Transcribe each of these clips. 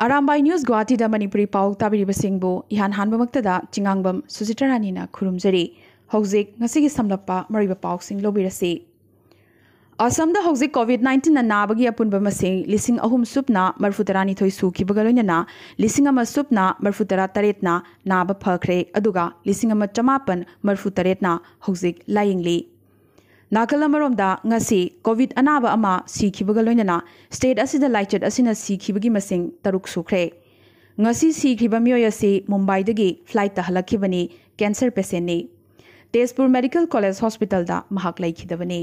Arambai News Guwahati da Manipuri Pau tabiriba singbu ihan hanbamaktada Chingangbam Susitarani khurumjari hojik ngasigi samlappa mariba pau sing lobirasi Assam da hojik COVID-19 na nabagi apunba masing lising ahum supna marfutarani thoi sukibaga loinana lising ama supna marfutara taretna naba phakre aduga lising ama chamapan marfutaretna hojik layingli Nakalamaromda ngasi COVID anaba ama sikhibaga loinana state asida laichad asina sikhibagi masing taruk sukre ngasi sikhiba myoy asi Mumbai dagi flight ta halakhibani cancer patient ni Tezpur Medical College Hospital da mahak laikhidabani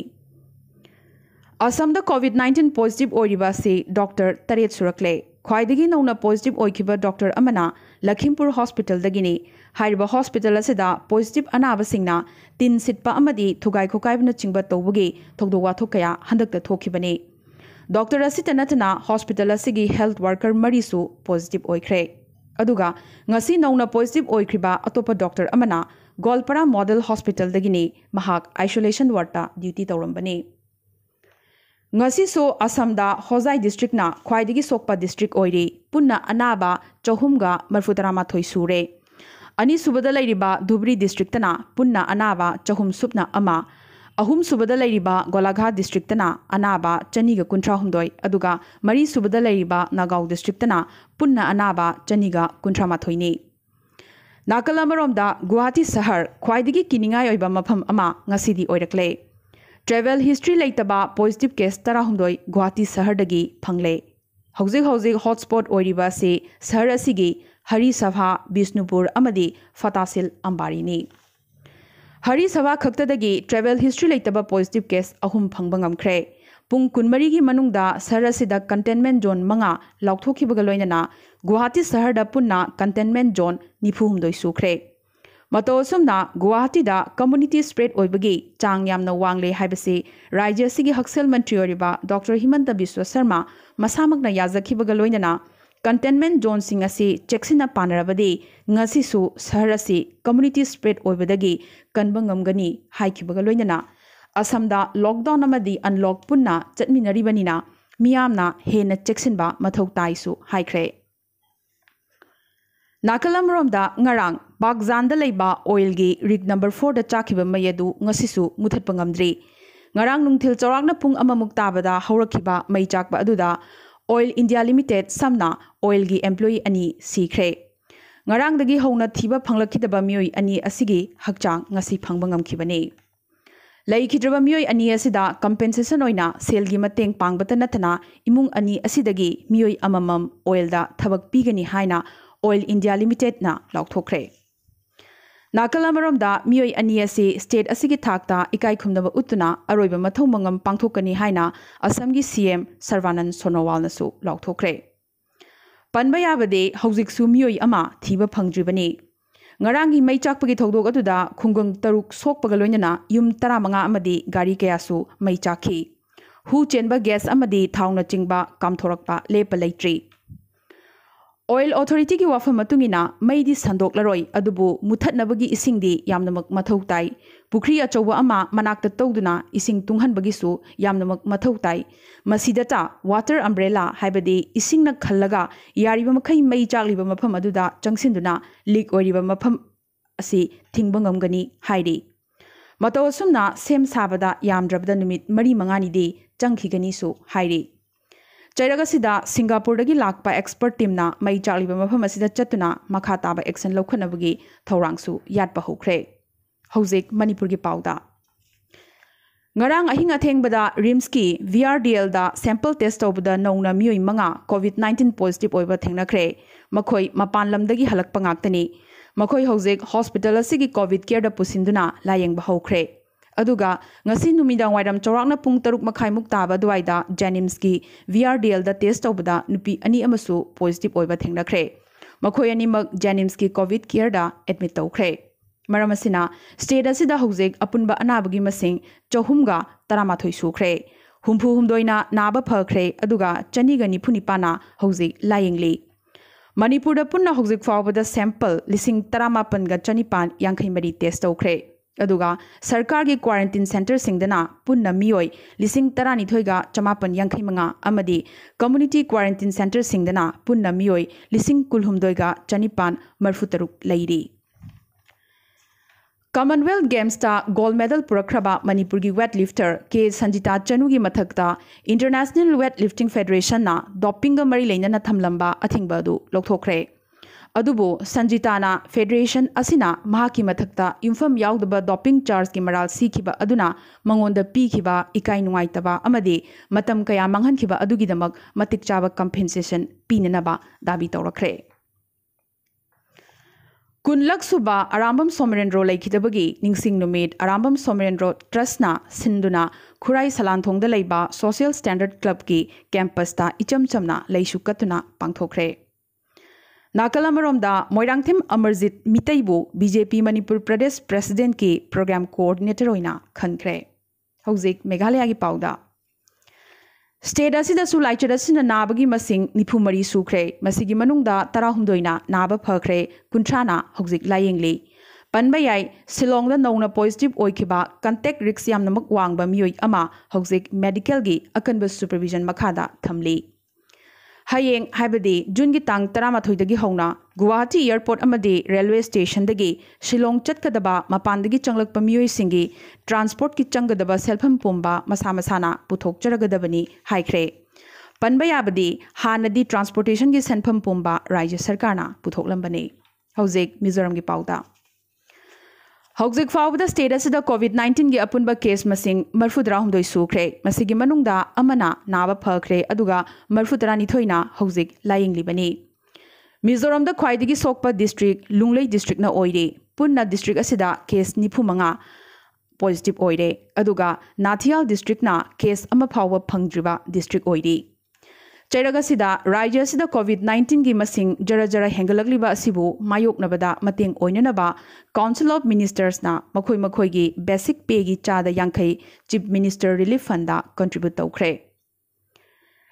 Assam da COVID-19 positive oiriba si Dr. Taret Surakle khwaidagi nauna positive oikhiba Dr. Amana Lakhimpur Hospital dagini Hariba Hospital asida positive anaba singna tin sitpa amadi thugai khokaibna chingba tawbugi thogdowa thokaya handakta thokhibani Dr. Asita natana Hospital asigi health worker marisu positive oikhre aduga ngasi nauna positive oikhriba atopa Dr. Amana Golpara Model Hospital dagini mahak isolation ward ta duty tawrambani ngasi so Assam da Hozai district na khwaidagi sokpa district oiri punna anaba chahumga marfutarama thoi sure Ani subada lairiba Dhubri district na punna anaba chahum supna ama ahum subada lairiba Golaghat district na anaba chaniga kuntra humdoi aduga mari subada lairiba Nagaon district na punna anaba chaniga kuntra mathoini Nakalamaromda Guwahati Sahar khwaidagi kiningai oiba mafam ama ngasidi oirakle Travel history laitaba positive case tara humdoi Guwahati Sahar dagi phangle hojik hotspot oiriba se sahar asigi Hari Sabha Bisnupur amadi Fatasil Ambarini Hari Sabha khaktadagi travel history laitaba positive case ahum phangbangam khre pung kunmari gi manungda sarasida containment zone manga lauthokhibaga loinana Guwahati Sahar da punna containment zone nifumdoi sukre Matosumna Guwahati da community spread oibagi chang yamna wangle haibasi Rajya sigi Haksel Mantri oriba Dr. Himanta Biswa Sarma masamakna yazakhibaga loinana Containment zone sing asi checksina panarabadi ngasi su saharasi community spread oibadagi kanbangamgani haikibaga loinana Assamda lockdown amadi unlock punna chatminaribanina miyamna hena checksinba mathau taisu haikre Nakalamromda ngarang Bagzanda leiba oil gi rig number 4 da chakiba mayadu ngasi su muthatpa ngamdri ngarang nungthil chawrakna pung amamuk tabada haurakhiba mai chakba aduda Oil India Limited samna oil gi employee ani sikre ngarang dagi hona thiba phanglakidaba myoi ani asigi hakchang ngasi phangbangam khibani laikhidraba myoi ani asida compensation oina sale gi mateng pangbata nathana imung ani asidagi myoi amamam oil da thabak pigani haina Oil India Limited na laukthokre Nakalamaromda myoi ani asi state asigi thakta ikai khumnaba utuna aroiba mathau mangam pangthokani haina Assam gi CM Sarvanand Sonowal nasu laukthokre Panbaya bade hojik su myoi ama thiba phangjribani ngarangi mai chakpagi thodok atuda khungung taruk sokpaga loinana yum 15 amadi gari kayasu mai chakhi hu chenba gas amadi thauna chingba kamthorakpa lepa leitri Oil Authority ki wafam matungina maidi sandok laroi adubu muthatnabagi isingdi yamnamak mathau tai pukri achowa ama manakta tawduna ising tunghanbagi su yamnamak mathau tai masidata water umbrella haibadi isingna khallaga yariba makhai mai chagliba mafam aduda changsinduna leak oiriba mafam asi thingbangamgani hairi matawasumna sem sabada yamdrabda numit mari mangani di changkhigani su hairi Chairagasida Singapore dagi lakpa expert team na mai chaliba mafam asida chatuna makha taba action lokhanabagi thorangsu yatpa hokre hojik Manipur gi pauda ngarang ahinga thengbada RIMS ki VRDL da sample test obda nauna myoi manga COVID-19 positive oiba thengnakre makhoi mapan lamdagi halakpa ngaktani makhoi hojik hospital asigi COVID care da pusinduna layengba hokre aduga ngasi numidang wairam chawrakna pung 3 makhai muk taba duaida Janims ki VRDL da test obda nupi ani amasu positive oiba thengnakre makhoi ani mak Janims ki COVID care da admit tawkhre maramasina state asida hojik apunba anabagi masing chahumga taramathoi sukre humpu humdoina naba phakre aduga chaniga nifuni pana hojik layengli Manipur da punna hojik fawbada sample lising 18 ga chanipan yankhai mari test tawkhre अदुगा सरकार की quarantine centre सिंगदना पुन्ना मियोय लिसिंग 12 चमापन यांखै मंगा अमदी कम्युनिटी क्वारंटीन सेंटर सिंगदना पुन्ना मियोय लिसिंग 12 चनिपान मरफुतरुक लैरी कॉमनवेल्थ गेम्स गोल्ड मेडल पुरख्रबा मणिपुर की weight lifter K Sanjita Chanu की मथक्ता इंटरनेशनल वेट लिफ्टिंग फेडरेशन ना डॉपिंग मरी लेना थमलंबा अथिंग लौथोख्रे अदुबो संजिताना फेडरेशन असिना महाकी मथक्ता युमफम याउदब डॉपिंग चार्ज की मराल सीखिबा अदुना मंगोंद पीखिबा इकाई नुंगाइतबा अमदे मतम कया मंगहनखिबा अदुगिदमक मतिक चाबा कंपेंसेशन पीननबा दाबी तौरख्रे कुनलक सुबा अरामबम सोमरेंद्रो लेखिदबगी निंगसिंग नुमेट अरामबम सोमरेंद्रो ट्रस्टना सिंधुना खुराई सलानथोंग लैबा सोशल स्टैंडर्ड क्लब की कैंपसता इचम चमना लैसुकतुना पांगथोख्रे नाकलमरोमदा मोइरांगथिम अमरजीत मितैबु बीजेपी मणिपुर प्रदेश प्रेसिडेंट की प्रोग्राम कोऑर्डिनेटर होइना खनख्रे हौजिक मेघालय की पाउदा स्टेट असिदसु लाइचर असिना नाबगी मसिंग 94 सुख्रे मसिगी मनुंगदा 19 नाब फख्रे 30 हौजिक लायेंगली पनबयाई सिलोंगदा नौना पॉजिटिव ओइखिबा कंटेक्ट रिस्क यामनमक वांगबा मियोय अमा हौजिक मेडिकल की अकनब सुपरविजन मखादा थमली हयेंग हाइबदी जून की तांग 13 हौना गुवाहाटी एयरपोर्ट अमदी रेलवे स्टेशन दगी शिलोंग चटकदबा मपानदगी चंगलकपा मियोयसिंगी ट्रांसपोर्ट की चंगदबा सेल्फम पुंबा मसा मसाना पुथोकचरगदबनी हाइख्रे पनबयाबदी हानदी ट्रांसपोर्टेशन की सेंफम पुंबा राज्य सरकारना पुथोकलंबने हौजिक मिजोरम की पाउदा हौजिक फाउबदा स्टेट असिदा कोविड-19 की अपुनबा केस मसिंग 42 सुख्रे मसिगी मनुंगदा अमना नाबा फख्रे अदुगा 42 ना हौजिक लायिंगलिबनी मिजोरम दा ख्वाइदगी सोकपा डिस्ट्रिक्ट लुंगलै डिस्ट्रिक्ट ना ओइरे पुन्ना डिस्ट्रिक्ट असिदा केस 95 पॉजिटिव ओइरे अदुगा नाथियाल डिस्ट्रिक्ट ना केस अमा फाउबा फंगद्रिबा डिस्ट्रिक्ट ओइरे चैरगसिदा राज्य असिदा कोविड-19 की मसिंग जरा जरा हेंगलकलिबा असिबु मायोकनबदा मतेंग ओइननबा काउंसिल ऑफ मिनिस्टर्स ना मखोय मखोय की बेसिक पे की चादा यांखै chief minister relief fund contribute तौख्रे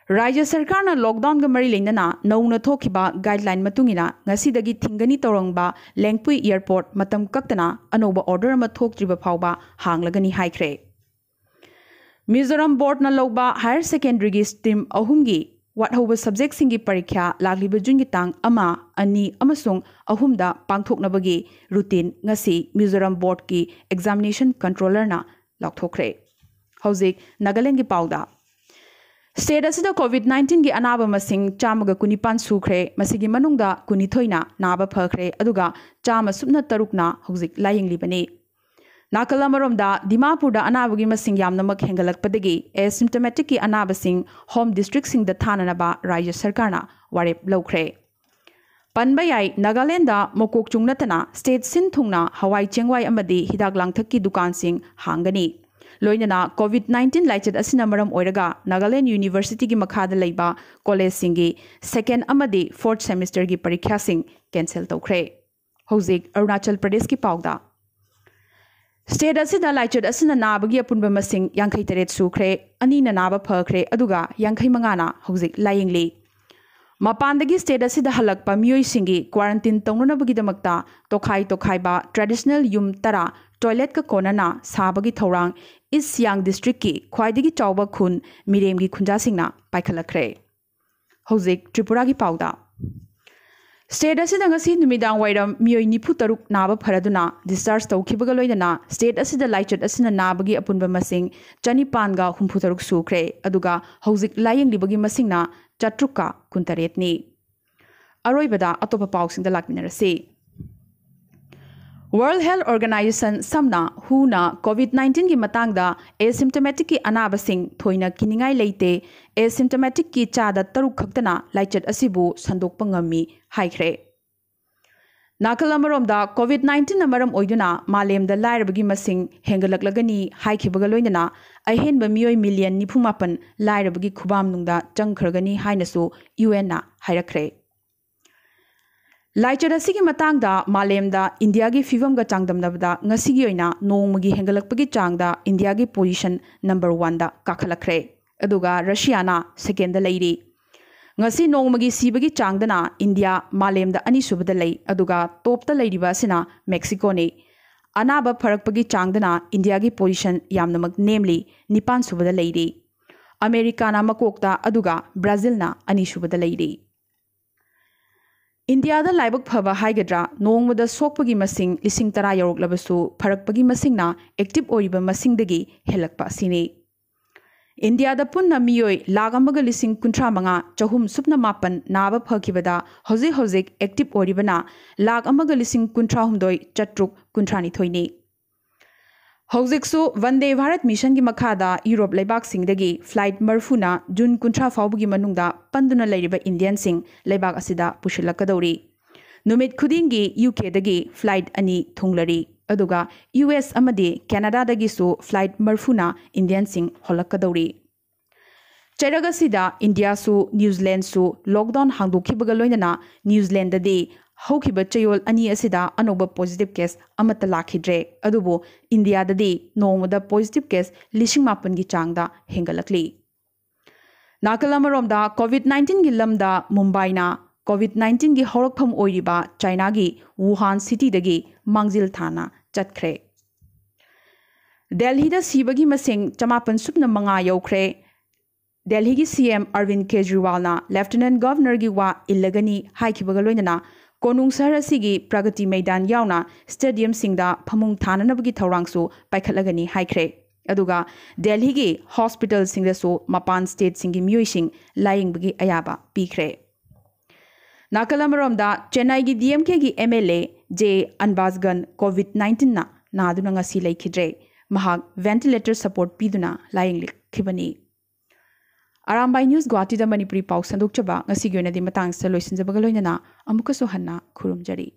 राज्य सरकार ना लॉकडाउन ग मरी लेना नौना थोखिबा गाइडलाइन मतुंगिना ngasiदगी थिंगनी तौरंगबा लेंगपुई एयरपोर्ट मतम कक्तना अनोबा ऑर्डर अमा थोक्त्रिबा फाउबा हांगलगनी हाइख्रे मिजोरम बोर्ड ना लौबा हायर सेकेंडरी की स्ट्रीम अहुमगी वाटहौब सब्जेक्ट सिंगी परीक्षा लागलिबा जून की तांग अमा अनि अमसुंग अहुमदा पांगथोकनबगी रूटीन ngasi मिजोरम बोर्ड की एग्जामिनेशन कंट्रोलर ना लौथोख्रे हौजिक नागालैंड की पाउदा स्टेट असिदा कोविड-19 की अनाब मसिंग 195 सुख्रे मसिगी मनुंगदा 19 ना नाब फख्रे अदुगा 103 ना हौजिक लायिंगलिबने नाकलमरोमदा दिमापुरदा अनाबगी मसिंग यामनमक हेंगलकपदगी एसिम्टोमेटिक की अनाबसिंग होम डिस्ट्रिक्ट सिंग द थाननबा राज्य सरकारना वारेप लौख्रे पनबयाई नागालैंडा मोकोकचुंग नतना स्टेट सिन थुंगना हवाई चेंगवाई अमदी हिदाक लांगथक की दुकान सिंग हांगनी लोइनना कोविड-19 लाइचत असिना मरम ओइरगा नागालैंड यूनिवर्सिटी की मखादा लैबा कॉलेज सिंगी सेकेंड अमदी 4th सेमेस्टर की परीक्षा सिंग कैंसिल तौख्रे हौजिक अरुणाचल प्रदेश की पाउदा स्टेट असिदा लाइचत असिना नाबगी अपुनबा मसिंग 53 सुख्रे अनीना नाबा फख्रे अदुगा 55 ना हौजिक लायिंगली मपानदगी स्टेट असिदा हलकपा मियोयसिंगी क्वारंटीन तौननबगीदमक्ता तोखाई तोखाइबा ट्रेडिशनल युम तरा टॉयलेट का कोनना साबगी थौरांग ईस्ट सियांग डिस्ट्रिक्ट की ख्वाइदगी चाउबा खुन मिरेमगी खुंजासिंगना पाइखलखरे हौजिक त्रिपुरा की पाउदा स्टेट असिदा ngasi नुमिदांग वाइरम मियोय 93 नाबा फरदुना डिस्चार्ज तौखिबगा लोइना स्टेट असिदा लाइचत असिना नाबगी अपुनबा मसिंग 453 सुख्रे अदुगा हौजिक लायिंगलिबगी मसिंगना 468 नि अरोइबदा अतोपा पाउसिंगदा लाकमिनरसी वर्ल्ड हेल्थ ऑर्गेनाइजेशन समना हुना कोविड-19 की मतंगदा एसिम्टोमेटिक की अनाबसिंग थोइना किनिंगाई लेते एसिम्टोमेटिक की चादा तरुक खक्तना लाइचत असिबु संदोकपा ngami हाइख्रे नाकलमरोमदा कोविड-19 मरम ओइदुना मालेमदा लाइरबगी मसिंग हेंगलकलगनी हाइखिबगा लोइना अहेनबा मियोय मिलियन 94 लाइरबगी खुबाम नुंगदा चंगखरगनी हाइनसु यूएन ना हाइरखरे लाइचर असिगी मतंगदा मालेमदा इंडिया की फिवम गा चांगदमनबदा ngasiगी ओइना नोंगमगी हेंगलकपगी चांगदा इंडिया की पोजीशन नंबर 1 दा काखलखरे अदुगा रशियाना सेकेंड दा Larry ngasi nongmagi sibagi changdana India malemda ani subada lei aduga top ta leiriba sina Mexico ne अनाब फरकपगी चांगदना इंडिया की पोजीशन यामनमक नेमली 9 सुबदा लेरी अमेरिकाना मकोकता अदुगा ब्राजीलना 2 सुबदा लेरी इंडिया दा लाइबक फबा हाइगद्रा नोंगमदा सोकपगी मसिंग 10,000 यौरकलबसु फरकपगी मसिंगना एक्टिव ओइबा मसिंगदगी हेलकपा सिने इंडिया दा पुन्ना मियोय 1,53,500 चहुम सुपना मापन नाबा फखिबदा हौजिक एक्टिव ओरिबना 1,53,900 चट्रुक 93 हौजिकसु वंदे भारत मिशन की मखादा यूरोप लेबाक सिंगदगी फ्लाइट मरफुना जून 90 फाउबगी मनुंगदा पंदुना लेरिबा Indian सिंग लेबाक असिदा पुशिलकदौरी नुमित खुदिंगी UK दगी फ्लाइट अनि थुंगलरी अदुगा यूएस अमदी कैनाडा दगिसु फ्लाइट मरफुना इंडियन सिंग होलकदौरी चैरगसिदा इंडिया सु न्यूजीलैंड सु लॉकडाउन हांगदोखिबगा लोइनना न्यूजीलैंड ददी हौखिबा चयोल अनि असिदा अनोबा पॉजिटिव केस अमत लाखिद्रे अदुबो इंडिया ददी नोंगमदा पॉजिटिव केस 5,000 की चांगदा हेंगलकली नाकलमरोमदा कोविड-19 की लमदा मुंबईना कोविड-19 की हौरकफम ओइरिबा चाइना की वुहान सिटी दगी मांगजिल थाना चटख्रे दिल्ली दा सिबगी मसिंग 5,9 यौख्रे दिल्ली की CM Arvind Kejriwal lieutenant governor की वा इल्लगनी हाइखिबगा लोइनना कोनुंग शहर असिगी प्रगति मैदान यावना स्टेडियम सिंगदा फमुंग थाननबगी थौरांगसु पाइखलगनी हाइख्रे अदुगा दिल्ली की हॉस्पिटल सिंगदसु मपान स्टेट सिंगी मियोइसिंग लाइंगबगी अयाबा पीख्रे नाकलमरोमदा चेन्नई की डीएमके की एमएलए जे अनबाजगन कोविड-19 नादुना ngasi लेखिद्रे महाग वेंटिलेटर सपोर्ट पीदुना लाइंग लिखिबनी अरामबाई न्यूज़ गुवाहाटी दा मणिपुरी पाउ संदोकचबा ngasi गी ओइनादि मतांग से लोइसिनजबगा लोइनना अमुकसु हन्ना खुरुमजरी।